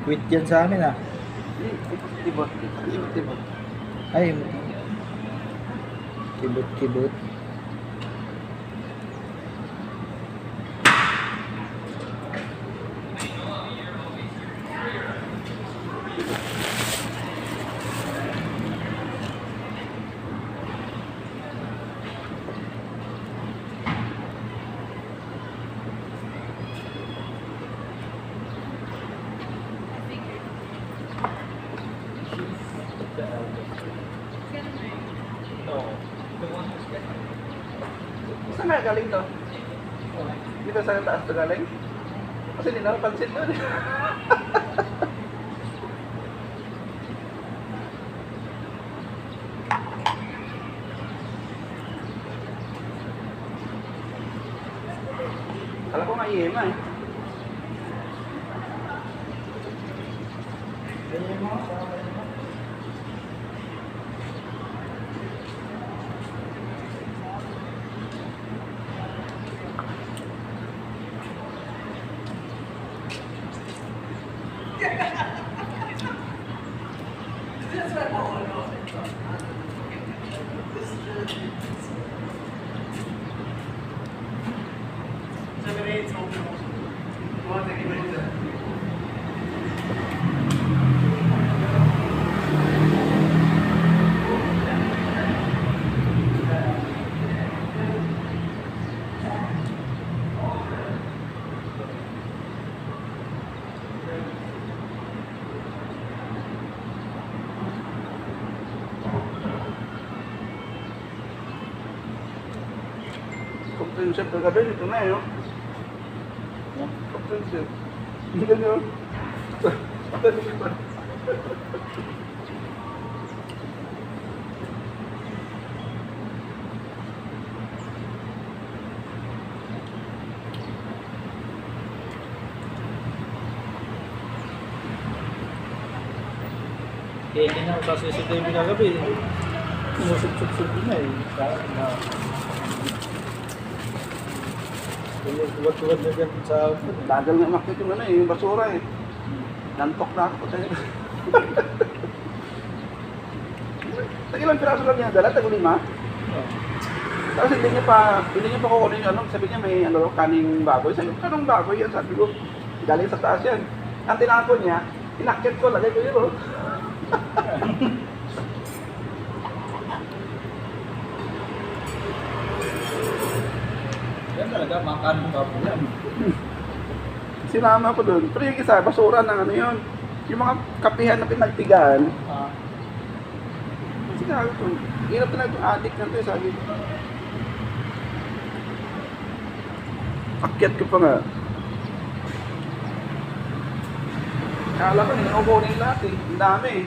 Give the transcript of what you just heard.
Quit yan sa amin ah. Tibot. Tibot. Ay, kibot-kibot. Saan nga galing to? Dito sa taas to galing? Kasi hindi napansin doon. Kala ko nga IEMA eh. Comprehensive kagabi dito na eh. Comprehensive. Hindi ka nyo. Eh, hindi na sa CCTV kagabi. Sumusup-sup na eh. Kaya na. Tuwad-tuwad na dyan sa... Tagal nga makit yung ano eh, yung basura eh. Nantok na ako tayo. Ilang piraso lang niya dala? Tago 5? Tapos hindi niya pa kukunin yung ano, sabi niya may ano, kaning baboy. Sabi ko, kanong baboy yan? Sabi ko, galing sa taas yan. Ang tinapon niya, inakit ko, lagay ko yun. Yan talaga, makan mo baboy yan. Sinama ko doon. Pero yung isa, basura ng ano yun. Yung mga kapihan na pinagtigaan. Sinabi ko, hirap na itong addict na ito eh, sabi ko. Akyat ko pa nga. Kala ko, ninukunin lahat eh. Ang dami eh.